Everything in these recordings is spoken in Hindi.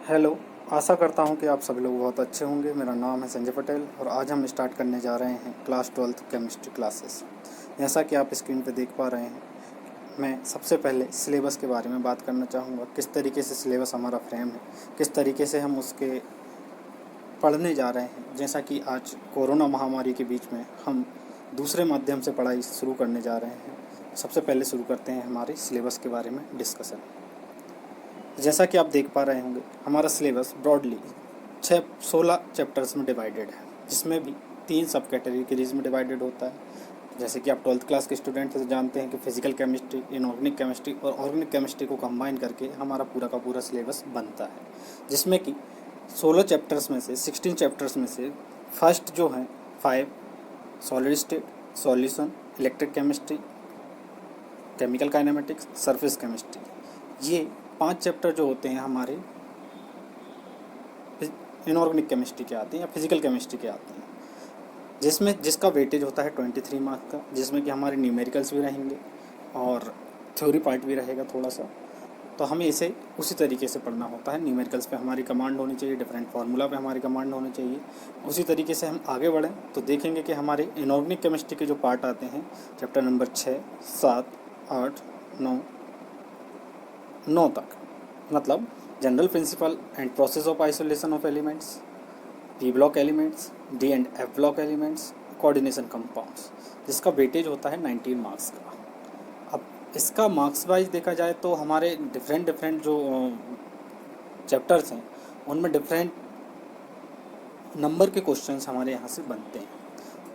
हेलो। आशा करता हूँ कि आप सभी लोग बहुत अच्छे होंगे। मेरा नाम है संजय पटेल और आज हम स्टार्ट करने जा रहे हैं क्लास 12th केमिस्ट्री क्लासेस। जैसा कि आप स्क्रीन पर देख पा रहे हैं, मैं सबसे पहले सिलेबस के बारे में बात करना चाहूँगा। किस तरीके से सिलेबस हमारा फ्रेम है, किस तरीके से हम उसके पढ़ने जा रहे हैं। जैसा कि आज कोरोना महामारी के बीच में हम दूसरे माध्यम से पढ़ाई शुरू करने जा रहे हैं। सबसे पहले शुरू करते हैं हमारे सिलेबस के बारे में डिस्कशन। जैसा कि आप देख पा रहे होंगे, हमारा सिलेबस ब्रॉडली 16 चैप्टर्स में डिवाइडेड है, जिसमें भी 3 सब कैटेगरीज में डिवाइडेड होता है। जैसे कि आप 12th क्लास के स्टूडेंट हैं तो जानते हैं कि फिजिकल केमिस्ट्री, इनऑर्गेनिक केमिस्ट्री और ऑर्गेनिक केमिस्ट्री को कंबाइन करके हमारा पूरा का पूरा सिलेबस बनता है, जिसमें कि 16 चैप्टर्स में से 16 चैप्टर्स में से फर्स्ट जो हैं 5 solid state, solution, electric chemistry, chemical kinematics, surface chemistry, ये 5 चैप्टर जो होते हैं हमारे इनऑर्गेनिक केमिस्ट्री के आते हैं या फिजिकल केमिस्ट्री के आते हैं, जिसका वेटेज होता है 23 मार्क्स का, जिसमें कि हमारे न्यूमेरिकल्स भी रहेंगे और थ्योरी पार्ट भी रहेगा थोड़ा सा। तो हमें इसे उसी तरीके से पढ़ना होता है। न्यूमेरिकल्स पे हमारी कमांड होनी चाहिए, डिफरेंट फार्मूला पे हमारी कमांड होनी चाहिए। उसी तरीके से हम आगे बढ़ें तो देखेंगे कि हमारे इनऑर्गेनिक केमिस्ट्री के जो पार्ट आते हैं चैप्टर नंबर 6, 7, 8, 9 तक, मतलब general principle and process of isolation of elements, P block elements, D and F block elements, coordination compounds, जिसका वेटेज होता है 19 मार्क्स का। अब इसका मार्क्स वाइज देखा जाए तो हमारे डिफरेंट जो चैप्टर्स हैं उनमें डिफरेंट नंबर के क्वेश्चंस हमारे यहाँ से बनते हैं।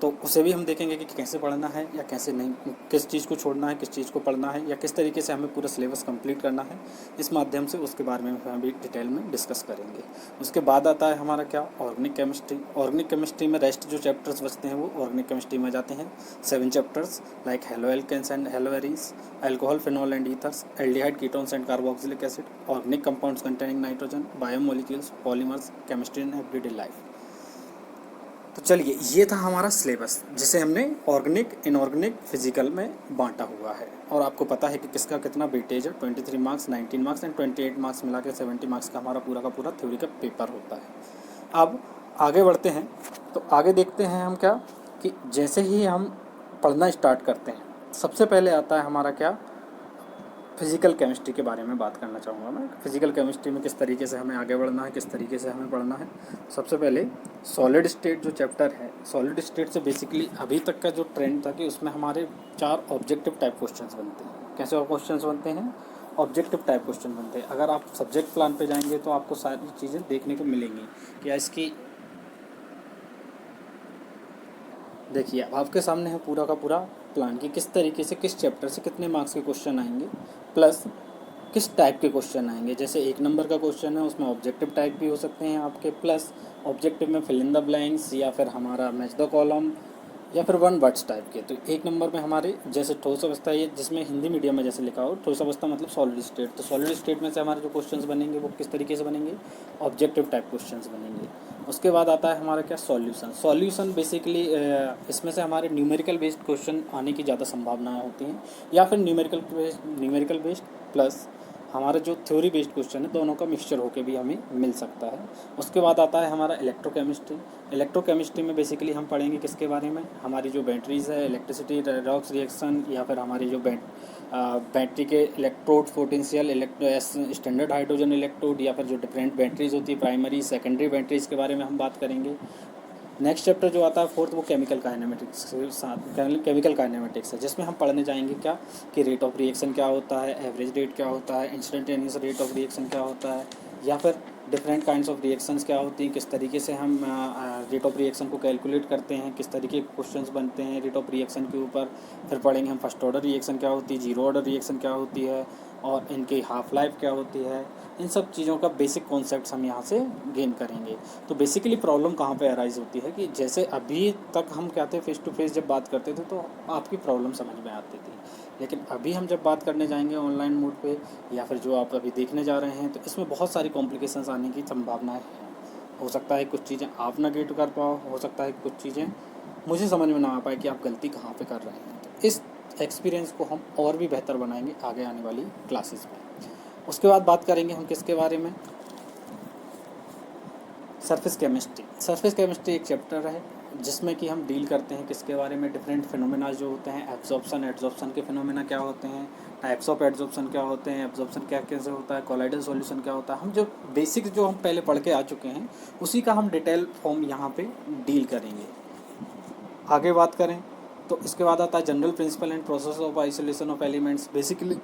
तो उसे भी हम देखेंगे कि कैसे पढ़ना है या कैसे नहीं, किस चीज़ को छोड़ना है, किस चीज़ को पढ़ना है, या किस तरीके से हमें पूरा सिलेबस कंप्लीट करना है। इस माध्यम से उसके बारे में हम भी डिटेल में डिस्कस करेंगे। उसके बाद आता है हमारा क्या, ऑर्गेनिक केमिस्ट्री। ऑर्गेनिक केमिस्ट्री में रेस्ट जो चैप्टर्स बचते हैं वो ऑर्गेनिक केमिस्ट्री में जाते हैं। 7 chapters like haloalkanes and haloarenes, alcohol, phenol and ethers, aldehyde, ketones and carboxylic acid, organic compounds containing nitrogen, biomolecules, polymers, chemistry in everyday life. तो चलिए, ये था हमारा सिलेबस जिसे हमने ऑर्गेनिक, इनऑर्गेनिक, फिजिकल में बांटा हुआ है। और आपको पता है कि किसका कितना वेटेज है। 23 मार्क्स, 19 मार्क्स एंड 28 मार्क्स मिला के 70 मार्क्स का हमारा पूरा का पूरा थ्योरी का पेपर होता है। अब आगे बढ़ते हैं तो आगे देखते हैं हम क्या, कि जैसे ही हम पढ़ना स्टार्ट करते हैं सबसे पहले आता है हमारा क्या, फिजिकल केमिस्ट्री के बारे में बात करना चाहूँगा मैं। फिजिकल केमिस्ट्री में किस तरीके से हमें आगे बढ़ना है, किस तरीके से हमें पढ़ना है। सबसे पहले सॉलिड स्टेट जो चैप्टर है, सॉलिड स्टेट से बेसिकली अभी तक का जो ट्रेंड था कि उसमें हमारे 4 ऑब्जेक्टिव टाइप क्वेश्चंस बनते हैं। कैसे क्वेश्चंस बनते हैं, ऑब्जेक्टिव टाइप क्वेश्चन बनते हैं। अगर आप सब्जेक्ट प्लान पे जाएंगे तो आपको सारी चीज़ें देखने को मिलेंगी। क्या इसकी देखिए, आपके सामने है पूरा का पूरा प्लान कि किस तरीके से किस चैप्टर से कितने मार्क्स के क्वेश्चन आएंगे, प्लस किस टाइप के क्वेश्चन आएंगे। जैसे 1 नंबर का क्वेश्चन है उसमें ऑब्जेक्टिव टाइप भी हो सकते हैं आपके, प्लस ऑब्जेक्टिव में फिल इन द ब्लैंक्स या फिर हमारा मैच द कॉलम या फिर 1 वर्ड्स टाइप के। तो 1 नंबर में हमारे जैसे ठोस अवस्था, ये जिसमें हिंदी मीडियम में जैसे लिखा हो ठोस अवस्था मतलब सॉलिड स्टेट, तो सॉलिड स्टेट में से हमारे जो क्वेश्चंस बनेंगे वो किस तरीके से बनेंगे, ऑब्जेक्टिव टाइप क्वेश्चंस बनेंगे। उसके बाद आता है हमारा क्या, सॉल्यूशन। सॉल्यूशन बेसिकली इसमें से हमारे न्यूमेरिकल बेस्ड क्वेश्चन आने की ज़्यादा संभावनाएँ होती हैं, या फिर न्यूमेरिकल बेस्ड प्लस हमारा जो थ्योरी बेस्ड क्वेश्चन है, दोनों का मिक्सचर होकर भी हमें मिल सकता है। उसके बाद आता है हमारा इलेक्ट्रोकेमिस्ट्री। इलेक्ट्रोकेमिस्ट्री में बेसिकली हम पढ़ेंगे किसके बारे में, हमारी जो बैटरीज़ है, इलेक्ट्रिसिटी, रेडॉक्स रिएक्शन, या फिर हमारी जो बैटरी के electrode, potential, standard hydrogen electrode, या फिर जो डिफरेंट बैटरीज होती है, प्राइमरी सेकेंडरी बैटरीज के बारे में हम बात करेंगे। नेक्स्ट चैप्टर जो आता है 4th, वो केमिकल काइनेमेटिक्स के साथ केमिकल काइनेमेटिक्स है, जिसमें हम पढ़ने जाएंगे क्या, कि रेट ऑफ रिएक्शन क्या होता है, एवरेज रेट क्या होता है, इंस्टेंटेनियस रेट ऑफ रिएक्शन क्या होता है, या फिर डिफरेंट काइंड्स ऑफ रिएक्शंस क्या होती हैं, किस तरीके से हम रेट ऑफ रिएक्शन को कैलकुलेट करते हैं, किस तरीके के क्वेश्चंस बनते हैं रेट ऑफ रिएक्शन के ऊपर। फिर पढ़ेंगे हम फर्स्ट ऑर्डर रिएक्शन क्या होती है, जीरो ऑर्डर रिएक्शन क्या होती है, और इनकी हाफ लाइफ क्या होती है। इन सब चीज़ों का बेसिक कॉन्सेप्ट्स हम यहाँ से गेन करेंगे। तो बेसिकली प्रॉब्लम कहाँ पे अराइज होती है, कि जैसे अभी तक हम क्या थे, फेस टू फेस जब बात करते थे तो आपकी प्रॉब्लम समझ में आती थी, लेकिन अभी हम जब बात करने जाएंगे ऑनलाइन मोड पे, या फिर जो आप अभी देखने जा रहे हैं, तो इसमें बहुत सारी कॉम्प्लिकेशंस आने की संभावनाएं हैं। हो सकता है कुछ चीज़ें आप ना गेट कर पाओ, हो सकता है कुछ चीज़ें मुझे समझ में ना आ पाए कि आप गलती कहाँ पे कर रहे हैं। तो इस एक्सपीरियंस को हम और भी बेहतर बनाएंगे आगे आने वाली क्लासेस में। उसके बाद बात करेंगे हम किसके बारे में, सरफेस केमिस्ट्री एक चैप्टर है जिसमें कि हम डील करते हैं किसके बारे में, डिफरेंट फिनोमेना जो होते हैं, एब्जॉर्प्शन एडजॉर्प्शन के फिनोमेना क्या होते हैं, टाइप्स ऑफ एडजॉर्प्शन क्या होते हैं, एब्जॉर्प्शन क्या कैसे होता है, कोलाइडल सॉल्यूशन क्या होता है। हम जो बेसिक जो हम पहले पढ़ के आ चुके हैं उसी का हम डिटेल फॉर्म यहाँ पे डील करेंगे। आगे बात करें तो इसके बाद आता है general principle and process of isolation of elements. Basically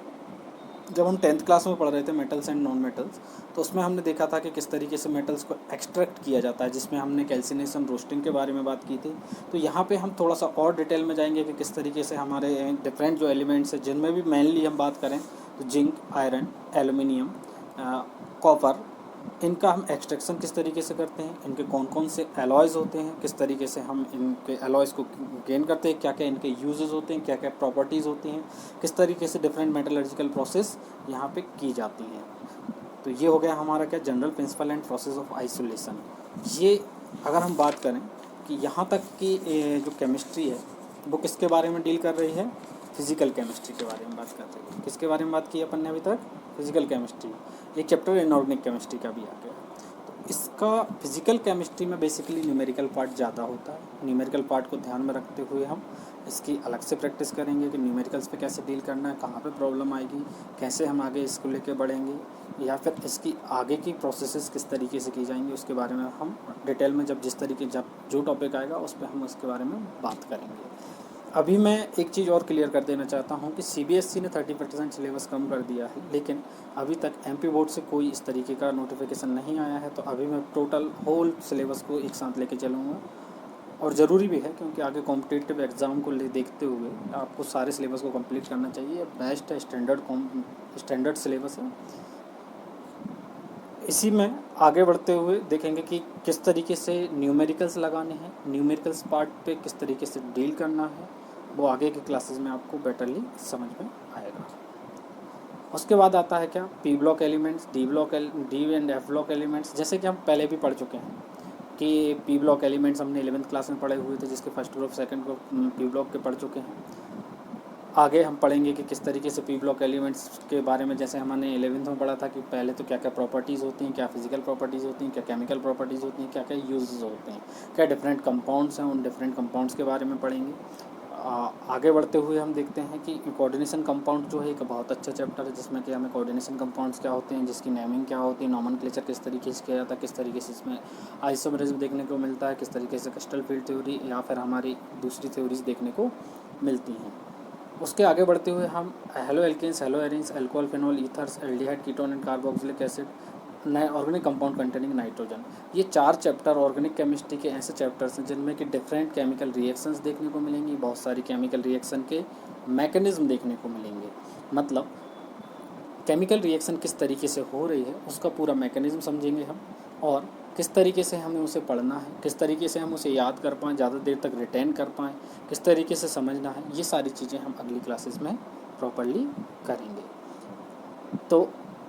जब हम 10th क्लास में पढ़ रहे थे मेटल्स एंड नॉन मेटल्स, तो उसमें हमने देखा था कि किस तरीके से मेटल्स को एक्सट्रैक्ट किया जाता है, जिसमें हमने कैल्सिनेशन रोस्टिंग के बारे में बात की थी। तो यहाँ पे हम थोड़ा सा और डिटेल में जाएंगे कि किस तरीके से हमारे डिफरेंट जो एलिमेंट्स हैं, जिनमें भी मेनली हम बात करें तो जिंक, आयरन, एल्यूमिनियम, कॉपर, इनका हम एक्सट्रैक्शन किस तरीके से करते हैं, इनके कौन कौन से एलॉयज़ होते हैं, किस तरीके से हम इनके एलॉयज़ को गेन करते हैं, क्या क्या इनके यूजेस होते हैं, क्या क्या प्रॉपर्टीज़ होती हैं, किस तरीके से डिफरेंट मेटलर्जिकल प्रोसेस यहाँ पे की जाती हैं। तो ये हो गया हमारा क्या, general principle and process of isolation. ये अगर हम बात करें कि यहाँ तक की जो केमिस्ट्री है वो किसके बारे में डील कर रही है, फिज़िकल केमिस्ट्री के बारे में बात कर रही है। किसके बारे में बात की अपन ने अभी तक, फिज़िकल केमिस्ट्री। एक चैप्टर इनऑर्गेनिक केमिस्ट्री का भी आ गया। तो इसका फिज़िकल केमिस्ट्री में बेसिकली न्यूमेरिकल पार्ट ज़्यादा होता है। न्यूमेरिकल पार्ट को ध्यान में रखते हुए हम इसकी अलग से प्रैक्टिस करेंगे कि न्यूमेरिकल्स पे कैसे डील करना है, कहाँ पे प्रॉब्लम आएगी, कैसे हम आगे इसको लेके बढ़ेंगे, या फिर इसकी आगे की प्रोसेसेस किस तरीके से की जाएंगी, उसके बारे में हम डिटेल में जब जो टॉपिक आएगा उस पर हम उसके बारे में बात करेंगे। अभी मैं एक चीज़ और क्लियर कर देना चाहता हूँ कि CBSE ने 30% सिलेबस कम कर दिया है, लेकिन अभी तक MP बोर्ड से कोई इस तरीके का नोटिफिकेशन नहीं आया है। तो अभी मैं टोटल होल सिलेबस को एक साथ लेके चलूँगा, और ज़रूरी भी है क्योंकि आगे कॉम्पिटिटिव एग्ज़ाम को देखते हुए आपको सारे सिलेबस को कंप्लीट करना चाहिए। बेस्ट है, स्टैंडर्ड सिलेबस है। इसी में आगे बढ़ते हुए देखेंगे कि किस तरीके से न्यूमेरिकल्स लगाने हैं, न्यूमेरिकल्स पार्ट पे किस तरीके से डील करना है, वो आगे के क्लासेस में आपको बेटरली समझ में आएगा। उसके बाद आता है क्या, P block elements, D and F block elements. जैसे कि हम पहले भी पढ़ चुके हैं कि P ब्लॉक एलिमेंट्स हमने 11th क्लास में पढ़े हुए थे, जिसके first group second group P block के पढ़ चुके हैं। आगे हम पढ़ेंगे कि किस तरीके से P ब्लॉक एलिमेंट्स के बारे में, जैसे हमने 11th में पढ़ा था कि पहले तो क्या क्या प्रॉपर्टीज़ होती हैं, क्या फिजिकल प्रॉपर्टीज़ होती हैं, क्या केमिकल प्रॉपर्टीज़ होती हैं, क्या क्या यूजेस होते हैं, क्या डिफरेंट कंपाउंड्स हैं, उन डिफरेंट कंपाउंड्स के बारे में पढ़ेंगे। आगे बढ़ते हुए हम देखते हैं कि कोऑर्डिनेशन कंपाउंड जो है एक बहुत अच्छा चैप्टर है, जिसमें कि हमें कोऑर्डिनेशन कंपाउंड्स क्या होते हैं, जिसकी नेमिंग क्या होती है, नॉमेनक्लेचर किस तरीके से किया जाता है, किस तरीके से इसमें आइसोमेरिज्म देखने को मिलता है, किस तरीके से क्रिस्टल फील्ड थ्योरी या फिर हमारी दूसरी थ्योरीज देखने को मिलती हैं। उसके आगे बढ़ते हुए हम haloalkanes, haloarenes, alcohol, phenol, ethers, aldehyde, ketone and carboxylic acid, नए ऑर्गेनिक कंपाउंड कंटेनिंग नाइट्रोजन। ये 4 चैप्टर ऑर्गेनिक केमिस्ट्री के ऐसे चैप्टर्स हैं जिनमें कि डिफरेंट केमिकल रिएक्शंस देखने को मिलेंगी, बहुत सारी केमिकल रिएक्शन के मैकेनिज्म देखने को मिलेंगे। मतलब केमिकल रिएक्शन किस तरीके से हो रही है उसका पूरा मैकेनिज्म समझेंगे हम, और किस तरीके से हमें उसे पढ़ना है, किस तरीके से हम उसे याद कर पाएँ, ज़्यादा देर तक रिटेन कर पाएँ, किस तरीके से समझना है, ये सारी चीज़ें हम अगली क्लासेस में प्रॉपर्ली करेंगे। तो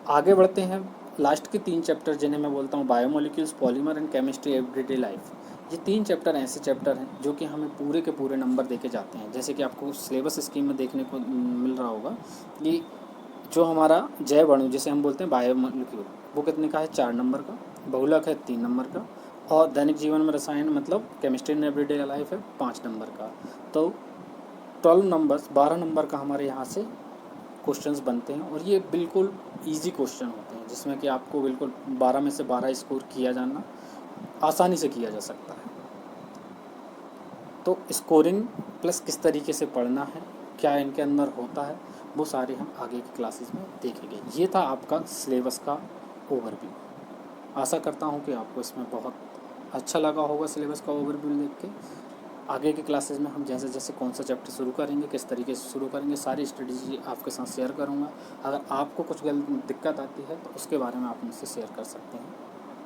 आगे बढ़ते हैं लास्ट के 3 चैप्टर जिन्हें मैं बोलता हूँ biomolecules, polymer and chemistry everyday life. ये 3 चैप्टर ऐसे चैप्टर हैं जो कि हमें पूरे के पूरे नंबर देके जाते हैं। जैसे कि आपको सिलेबस स्कीम में देखने को मिल रहा होगा कि जो हमारा जैव अणु जिसे हम बोलते हैं बायोमोलिक्यूल, वो कितने का है, 4 नंबर का, बहुलक है 3 नंबर का, और दैनिक जीवन में रसायन मतलब केमिस्ट्री इन एवरीडे लाइफ है 5 नंबर का। तो 12 नंबर का हमारे यहाँ से क्वेश्चंस बनते हैं, और ये बिल्कुल इजी क्वेश्चन होते हैं जिसमें कि आपको बिल्कुल 12 में से 12 स्कोर किया जाना आसानी से किया जा सकता है। तो स्कोरिंग प्लस किस तरीके से पढ़ना है, क्या इनके अंदर होता है, वो सारे हम आगे की क्लासेस में देखेंगे। ये था आपका सिलेबस का ओवरव्यू। आशा करता हूँ कि आपको इसमें बहुत अच्छा लगा होगा सिलेबस का ओवरव्यू देख के। आगे के क्लासेस में हम जैसे जैसे कौन सा चैप्टर शुरू करेंगे, किस तरीके से शुरू करेंगे, सारी स्ट्रेटजी आपके साथ शेयर करूँगा। अगर आपको कुछ दिक्कत आती है तो उसके बारे में आप मुझसे शेयर कर सकते हैं।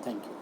Thank you.